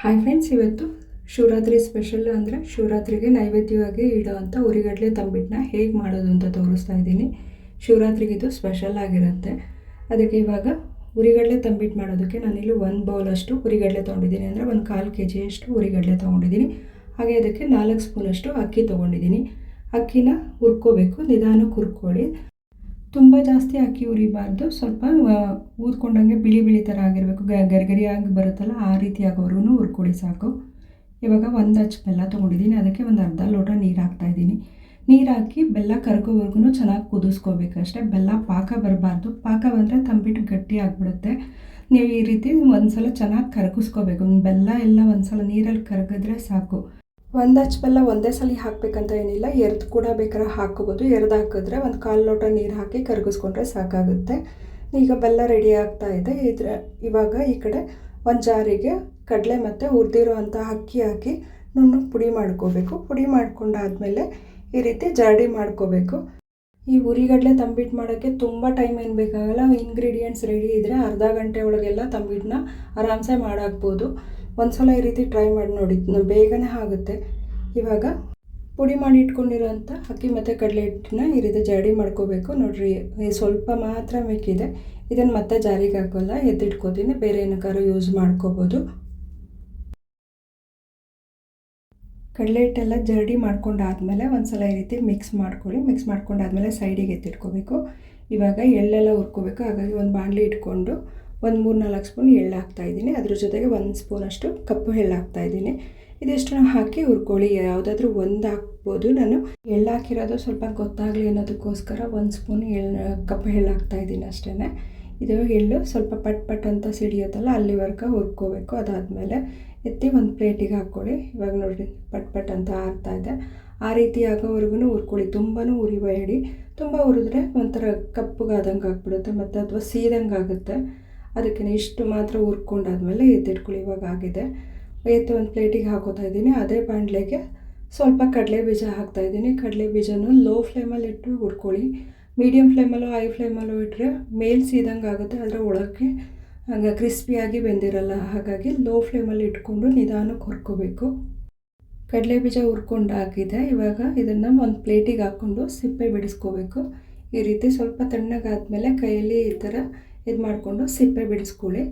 Hi friends, ಇವತ್ತು Shivaratri special ಅಂದರೆ ಶಿವರಾತ್ರಿಗೆ ನೈವೇದ್ಯವಾಗಿ ಇಡೋವಂಥ ಉರಿಗಡಲೆ ತಂಬಿಟ್ಟನ್ನ ಹೇಗೆ ಮಾಡೋದು ಅಂತ ತೋರಿಸ್ತಾ ಇದ್ದೀನಿ. ಶಿವರಾತ್ರಿಗೆ ಇದು ಸ್ಪೆಷಲ್ ಆಗಿರುತ್ತೆ. ಅದಕ್ಕೆ ಇವಾಗ ಉರಿಗಡಲೆ ತಂಬಿಟ್ಟು ಮಾಡೋದಕ್ಕೆ ನಾನಿಲ್ಲಿ 1 ಬೌಲಷ್ಟು ಉರಿಗಡಲೆ ತೊಗೊಂಡಿದ್ದೀನಿ, ಅಂದರೆ 1/4 kg ಅಷ್ಟು ಉರಿಗಡಲೆ ತೊಗೊಂಡಿದ್ದೀನಿ. ಹಾಗೆ ಅದಕ್ಕೆ 4 ಸ್ಪೂನಷ್ಟು ಅಕ್ಕಿ ತೊಗೊಂಡಿದ್ದೀನಿ. ಅಕ್ಕಿನ ಹುರ್ಕೋಬೇಕು, ನಿಧಾನಕ್ಕೆ ಹುರ್ಕೊಳ್ಳಿ. ತುಂಬ ಜಾಸ್ತಿ ಅಕ್ಕಿ ಉರಿಬಾರ್ದು, ಸ್ವಲ್ಪ ಊದ್ಕೊಂಡಂಗೆ ಬಿಳಿ ಬಿಳಿ ಥರ ಆಗಿರಬೇಕು, ಗರಿಗರಿಯಾಗಿ ಬರುತ್ತಲ್ಲ ಆ ರೀತಿ ಆಗೋವರೆಗೂ ಹುರ್ಕೊಳ್ಳಿ ಸಾಕು. ಇವಾಗ 1 ಅಚ್ಚು ಬೆಲ್ಲ ತೊಗೊಂಡಿದ್ದೀನಿ, ಅದಕ್ಕೆ ಒಂದು ಅರ್ಧ ಲೋಟ ನೀರು ಹಾಕ್ತಾಯಿದ್ದೀನಿ. ನೀರು ಹಾಕಿ ಬೆಲ್ಲ ಕರ್ಗೋವರೆಗೂ ಚೆನ್ನಾಗಿ ಕುದಿಸ್ಕೋಬೇಕಷ್ಟೇ. ಬೆಲ್ಲ ಪಾಕ ಬರಬಾರ್ದು, ಪಾಕ ಬಂದರೆ ತಂಬಿಟ್ಟು ಗಟ್ಟಿ ಆಗಿಬಿಡುತ್ತೆ. ನೀವು ಈ ರೀತಿ ಒಂದು ಸಲ ಚೆನ್ನಾಗಿ ಕರಗಿಸ್ಕೋಬೇಕು. ಬೆಲ್ಲ ಎಲ್ಲ ಒಂದು ಸಲ ನೀರಲ್ಲಿ ಕರಗಿದ್ರೆ ಸಾಕು. 1 ಅಚ್ಚು ಬೆಲ್ಲ ಒಂದೇ ಸಲ ಹಾಕಬೇಕಂತ ಏನಿಲ್ಲ, ಎರ್ದು ಕೂಡ ಬೇಕಾದ್ರೆ ಹಾಕ್ಕೋಬೋದು. ಎರ್ದು ಹಾಕಿದ್ರೆ 1/4 ಲೋಟ ನೀರು ಹಾಕಿ ಕರಗಿಸ್ಕೊಂಡ್ರೆ ಸಾಕಾಗುತ್ತೆ. ಈಗ ಬೆಲ್ಲ ರೆಡಿ ಆಗ್ತಾ ಇದೆ. ಇವಾಗ ಈ ಕಡೆ ಒಂದು ಜಾರಿಗೆ ಕಡಲೆ ಮತ್ತು ಹುರಿದಿರೋ ಅಂಥ ಅಕ್ಕಿ ಹಾಕಿ ನುಣ್ಣಗೆ ಪುಡಿ ಮಾಡ್ಕೋಬೇಕು. ಪುಡಿ ಮಾಡ್ಕೊಂಡಾದಮೇಲೆ ಈ ರೀತಿ ಜಾಡಿ ಮಾಡ್ಕೋಬೇಕು. ಈ ಉರಿಗಡಲೆ ತಂಬಿಟ್ಟು ಮಾಡೋಕ್ಕೆ ತುಂಬ ಟೈಮ್ ಏನು ಬೇಕಾಗಲ್ಲ. ಇಂಗ್ರೀಡಿಯೆಂಟ್ಸ್ ರೆಡಿ ಇದ್ದರೆ ಅರ್ಧ ಗಂಟೆ ಒಳಗೆಲ್ಲ ತಂಬಿಟ್ಟನ್ನ ಆರಾಮ್ಸೆ ಮಾಡಾಕ್ಬೋದು. ಒಂದು ಸಲ ಈ ರೀತಿ ಟ್ರೈ ಮಾಡಿ ನೋಡಿ, ಬೇಗನೆ ಆಗುತ್ತೆ. ಇವಾಗ ಪುಡಿ ಮಾಡಿ ಇಟ್ಕೊಂಡಿರೋಂಥ ಅಕ್ಕಿ ಮತ್ತು ಕಡಲೆ ಹಿಟ್ಟನ್ನ ಈ ರೀತಿ ಜಾಡಿ ಮಾಡ್ಕೋಬೇಕು. ನೋಡಿರಿ, ಸ್ವಲ್ಪ ಮಾತ್ರ ಮಿಕ್ಕಿದೆ. ಇದನ್ನು ಮತ್ತೆ ಜಾರಿಗೆ ಹಾಕೋಲ್ಲ, ಎತ್ತಿಟ್ಕೋತೀನಿ. ಬೇರೆ ಏನಕ್ಕಾದ್ರೂ ಯೂಸ್ ಮಾಡ್ಕೋಬೋದು. ಕಡಲೆ ಹಿಟ್ಟೆಲ್ಲ ಜರಡಿ ಮಾಡ್ಕೊಂಡಾದ್ಮೇಲೆ ಒಂದು ಸಲ ಈ ರೀತಿ ಮಿಕ್ಸ್ ಮಾಡ್ಕೊಳ್ಳಿ. ಮಿಕ್ಸ್ ಮಾಡ್ಕೊಂಡಾದ್ಮೇಲೆ ಸೈಡಿಗೆ ಎತ್ತಿಟ್ಕೋಬೇಕು. ಇವಾಗ ಎಳ್ಳೆಲ್ಲ ಹುರ್ಕೋಬೇಕು. ಹಾಗಾಗಿ ಒಂದು ಬಾಣಲಿ ಇಟ್ಕೊಂಡು ಒಂದು 3-4 ಸ್ಪೂನ್ ಎಳ್ಳು ಹಾಕ್ತಾಯಿದ್ದೀನಿ. ಅದ್ರ ಜೊತೆಗೆ 1 ಸ್ಪೂನಷ್ಟು ಕಪ್ಪು ಎಳ್ಳು ಹಾಕ್ತಾಯಿದ್ದೀನಿ. ಇದಿಷ್ಟನ್ನು ಹಾಕಿ ಹುರ್ಕೊಳ್ಳಿ. ಯಾವುದಾದ್ರೂ ಒಂದು ಹಾಕ್ಬೋದು. ನಾನು ಎಳ್ಳು ಹಾಕಿರೋದು ಸ್ವಲ್ಪ ಗೊತ್ತಾಗಲಿ ಅನ್ನೋದಕ್ಕೋಸ್ಕರ 1 ಸ್ಪೂನ್ ಕಪ್ಪು ಎಳ್ಳು ಹಾಕ್ತಾಯಿದ್ದೀನಿ ಅಷ್ಟೇ. ಇದು ಎಳ್ಳು ಸ್ವಲ್ಪ ಪಟ್ ಅಂತ ಸಿಡಿಯೋದಲ್ಲ, ಅಲ್ಲಿವರೆಗೂ ಹುರ್ಕೋಬೇಕು. ಅದಾದಮೇಲೆ ಎತ್ತಿ ಒಂದು ಪ್ಲೇಟಿಗೆ ಹಾಕ್ಕೊಳ್ಳಿ. ಇವಾಗ ನೋಡಿರಿ, ಪಟ್ ಅಂತ ಆಗ್ತಾಯಿದೆ. ಆ ರೀತಿ ಆಗೋವರೆಗೂ ಹುರ್ಕೊಳ್ಳಿ. ತುಂಬಾ ಉರಿಬೇಡಿ. ತುಂಬ ಹುರಿದ್ರೆ ಒಂಥರ ಕಪ್ಪುಗಾದಂಗೆ ಆಗಿಬಿಡುತ್ತೆ ಮತ್ತು ಅಥವಾ ಸೀದಂಗೆ ಆಗುತ್ತೆ. ಅದಕ್ಕೆ ಇಷ್ಟು ಮಾತ್ರ ಹುರ್ಕೊಂಡಾದ್ಮೇಲೆ ಎತ್ತಿಟ್ಕೊಳ್ಳಿ. ಇವಾಗ ಆಗಿದೆ. ಎತ್ತಿ ಒಂದು ಪ್ಲೇಟಿಗೆ ಹಾಕೋತಾ ಇದ್ದೀನಿ. ಅದೇ ಬಾಣಲೆಗೆ ಸ್ವಲ್ಪ ಕಡಲೆ ಬೀಜ ಹಾಕ್ತಾಯಿದ್ದೀನಿ. ಕಡಲೆ ಬೀಜನೂ ಲೋ ಫ್ಲೇಮಲ್ಲಿ ಇಟ್ಟು ಹುರ್ಕೊಳ್ಳಿ. ಮೀಡಿಯಮ್ ಫ್ಲೇಮಲ್ಲೋ ಹೈ ಫ್ಲೇಮಲ್ಲೋ ಇಟ್ಟರೆ ಮೇಲ್ ಸೀದಂಗೆ ಆಗುತ್ತೆ, ಅದರ ಒಳಕ್ಕೆ ಹಾಗೆ ಕ್ರಿಸ್ಪಿಯಾಗಿ ಬೆಂದಿರಲ್ಲ. ಹಾಗಾಗಿ ಲೋ ಫ್ಲೇಮಲ್ಲಿ ಇಟ್ಕೊಂಡು ನಿಧಾನಕ್ಕೆ ಹುರ್ಕೋಬೇಕು. ಕಡಲೆ ಬೀಜ ಹುರ್ಕೊಂಡು ಹಾಕಿದೆ. ಇವಾಗ ಇದನ್ನು ಒಂದು ಪ್ಲೇಟಿಗೆ ಹಾಕ್ಕೊಂಡು ಸಿಪ್ಪೆ ಬಿಡಿಸ್ಕೋಬೇಕು. ಈ ರೀತಿ ಸ್ವಲ್ಪ ತಣ್ಣಗಾದ್ಮೇಲೆ ಕೈಯಲ್ಲಿ ಈ ಥರ ಇದು ಮಾಡಿಕೊಂಡು ಸಿಪ್ಪೆ ಬಿಡಿಸ್ಕೊಳ್ಳಿ.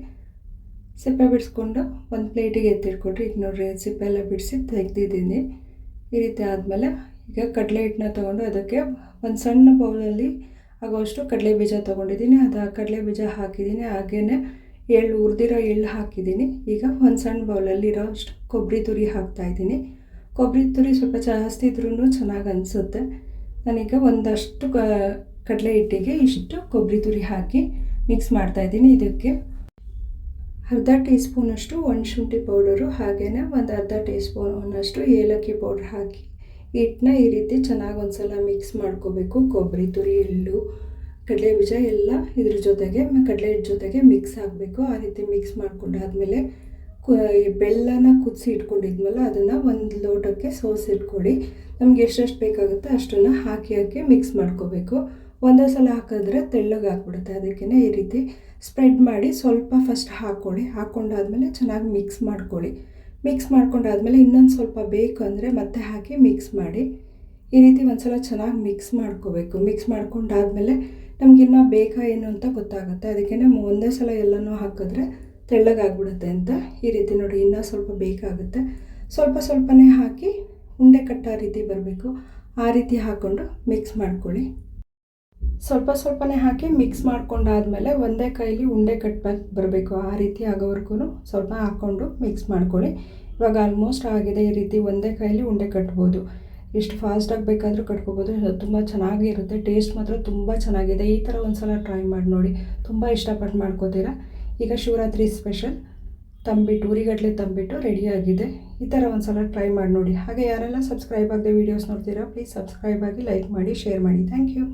ಸಿಪ್ಪೆ ಬಿಡಿಸ್ಕೊಂಡು ಒಂದು ಪ್ಲೇಟಿಗೆ ಎತ್ತಿಟ್ಕೊಟ್ರಿ. ಈಗ ನೋಡಿರಿ, ಸಿಪ್ಪೆ ಎಲ್ಲ ಬಿಡಿಸಿ ತೆಗೆದಿದ್ದೀನಿ. ಈ ರೀತಿ ಆದಮೇಲೆ ಈಗ ಕಡಲೆ ಹಿಟ್ಟನ್ನ ತೊಗೊಂಡು ಅದಕ್ಕೆ ಒಂದು ಸಣ್ಣ ಬೌಲಲ್ಲಿ ಆಗೋಷ್ಟು ಕಡಲೆ ಬೀಜ ತೊಗೊಂಡಿದ್ದೀನಿ. ಅದು ಕಡಲೆ ಬೀಜ ಹಾಕಿದ್ದೀನಿ. ಹಾಗೆಯೇ ಹುರಿದಿರೋ ಎಳ್ಳು ಹಾಕಿದ್ದೀನಿ. ಈಗ ಒಂದು ಸಣ್ಣ ಬೌಲಲ್ಲಿರೋ ಅಷ್ಟು ಕೊಬ್ಬರಿ ತುರಿ ಹಾಕ್ತಾಯಿದ್ದೀನಿ. ಕೊಬ್ಬರಿ ತುರಿ ಸ್ವಲ್ಪ ಜಾಸ್ತಿ ಇದ್ರೂ ಚೆನ್ನಾಗಿ ಅನಿಸುತ್ತೆ. ನಾನೀಗ ಒಂದಷ್ಟು ಕಡಲೆ ಹಿಟ್ಟಿಗೆ ಇಷ್ಟು ಕೊಬ್ಬರಿ ತುರಿ ಹಾಕಿ ಮಿಕ್ಸ್ ಮಾಡ್ತಾಯಿದ್ದೀನಿ. ಇದಕ್ಕೆ ಅರ್ಧ ಟೀ ಸ್ಪೂನಷ್ಟು ಒಣಶುಂಠಿ ಪೌಡರು, ಹಾಗೆಯೇ ಒಂದು ಅರ್ಧ ಟೀ ಸ್ಪೂನಷ್ಟು ಏಲಕ್ಕಿ ಪೌಡ್ರ್ ಹಾಕಿ ಹಿಟ್ಟನ್ನ ಈ ರೀತಿ ಚೆನ್ನಾಗಿ ಒಂದು ಸಲ ಮಿಕ್ಸ್ ಮಾಡ್ಕೋಬೇಕು. ಕೊಬ್ಬರಿ ತುರಿ, ಎಳ್ಳು, ಕಡಲೆ ಬೀಜ ಎಲ್ಲ ಇದ್ರ ಜೊತೆಗೆ ಕಡಲೆ ಹಿಟ್ಟು ಜೊತೆಗೆ ಮಿಕ್ಸ್ ಆಗಬೇಕು. ಆ ರೀತಿ ಮಿಕ್ಸ್ ಮಾಡ್ಕೊಂಡಾದ್ಮೇಲೆ ಬೆಲ್ಲನ ಕುದಿಸಿ ಇಟ್ಕೊಂಡಿದ್ಮೇಲೆ ಅದನ್ನು ಒಂದು ಲೋಟಕ್ಕೆ ಸೋಸಿಟ್ಕೊಳ್ಳಿ. ನಮ್ಗೆ ಎಷ್ಟೆಷ್ಟು ಬೇಕಾಗುತ್ತೆ ಅಷ್ಟನ್ನು ಹಾಕಿ ಮಿಕ್ಸ್ ಮಾಡ್ಕೋಬೇಕು. ಒಂದೇ ಸಲ ಹಾಕಿದ್ರೆ ತೆಳ್ಳಗಾಗ್ಬಿಡುತ್ತೆ. ಅದಕ್ಕೇ ಈ ರೀತಿ ಸ್ಪ್ರೆಡ್ ಮಾಡಿ ಸ್ವಲ್ಪ ಫಸ್ಟ್ ಹಾಕ್ಕೊಳ್ಳಿ. ಹಾಕ್ಕೊಂಡಾದ್ಮೇಲೆ ಚೆನ್ನಾಗಿ ಮಿಕ್ಸ್ ಮಾಡ್ಕೊಳ್ಳಿ. ಮಿಕ್ಸ್ ಮಾಡ್ಕೊಂಡಾದ್ಮೇಲೆ ಇನ್ನೊಂದು ಸ್ವಲ್ಪ ಬೇಕು ಅಂದರೆ ಮತ್ತೆ ಹಾಕಿ ಮಿಕ್ಸ್ ಮಾಡಿ. ಈ ರೀತಿ ಒಂದು ಸಲ ಚೆನ್ನಾಗಿ ಮಿಕ್ಸ್ ಮಾಡ್ಕೋಬೇಕು. ಮಿಕ್ಸ್ ಮಾಡ್ಕೊಂಡಾದ್ಮೇಲೆ ನಮಗಿನ್ನೂ ಬೇಕಾ ಏನು ಅಂತ ಗೊತ್ತಾಗುತ್ತೆ. ಅದಕ್ಕೇ ಒಂದೇ ಸಲ ಎಲ್ಲನೂ ಹಾಕಿದ್ರೆ ತೆಳ್ಳಗಾಗ್ಬಿಡುತ್ತೆ ಅಂತ. ಈ ರೀತಿ ನೋಡಿ, ಇನ್ನೂ ಸ್ವಲ್ಪ ಬೇಕಾಗುತ್ತೆ. ಸ್ವಲ್ಪನೇ ಹಾಕಿ ಉಂಡೆ ಕಟ್ಟೋ ರೀತಿ ಬರಬೇಕು. ಆ ರೀತಿ ಹಾಕ್ಕೊಂಡು ಮಿಕ್ಸ್ ಮಾಡ್ಕೊಳ್ಳಿ. ಸ್ವಲ್ಪನೇ ಹಾಕಿ ಮಿಕ್ಸ್ ಮಾಡ್ಕೊಂಡಾದ್ಮೇಲೆ ಒಂದೇ ಕೈಲಿ ಉಂಡೆ ಕಟ್ಟಬೇಕು ಬರಬೇಕು. ಆ ರೀತಿ ಆಗೋವರೆಗೂ ಸ್ವಲ್ಪ ಹಾಕ್ಕೊಂಡು ಮಿಕ್ಸ್ ಮಾಡ್ಕೊಳ್ಳಿ. ಇವಾಗ ಆಲ್ಮೋಸ್ಟ್ ಆಗಿದೆ. ಈ ರೀತಿ ಒಂದೇ ಕೈಲಿ ಉಂಡೆ ಕಟ್ಬೋದು. ಎಷ್ಟು ಫಾಸ್ಟಾಗಿ ಬೇಕಾದರೂ ಕಟ್ಕೋಬೋದು. ತುಂಬ ಚೆನ್ನಾಗಿರುತ್ತೆ. ಟೇಸ್ಟ್ ಮಾತ್ರ ತುಂಬ ಚೆನ್ನಾಗಿದೆ. ಈ ಥರ ಒಂದು ಸಲ ಟ್ರೈ ಮಾಡಿ ನೋಡಿ, ತುಂಬ ಇಷ್ಟಪಟ್ಟು ಮಾಡ್ಕೋತೀರಾ. ಈಗ ಶಿವರಾತ್ರಿ ಸ್ಪೆಷಲ್ ತಂಬಿಟ್ಟು, ಉರಿಗಡಲೆ ತಂಬಿಟ್ಟು ರೆಡಿಯಾಗಿದೆ. ಈ ಥರ ಒಂದು ಸಲ ಟ್ರೈ ಮಾಡಿ ನೋಡಿ. ಹಾಗೆ ಯಾರೆಲ್ಲ ಸಬ್ಸ್ಕ್ರೈಬ್ ಆಗದೆ ವೀಡಿಯೋಸ್ ನೋಡ್ತೀರಾ, ಪ್ಲೀಸ್ ಸಬ್ಸ್ಕ್ರೈಬ್ ಆಗಿ, ಲೈಕ್ ಮಾಡಿ, ಶೇರ್ ಮಾಡಿ. Thank you.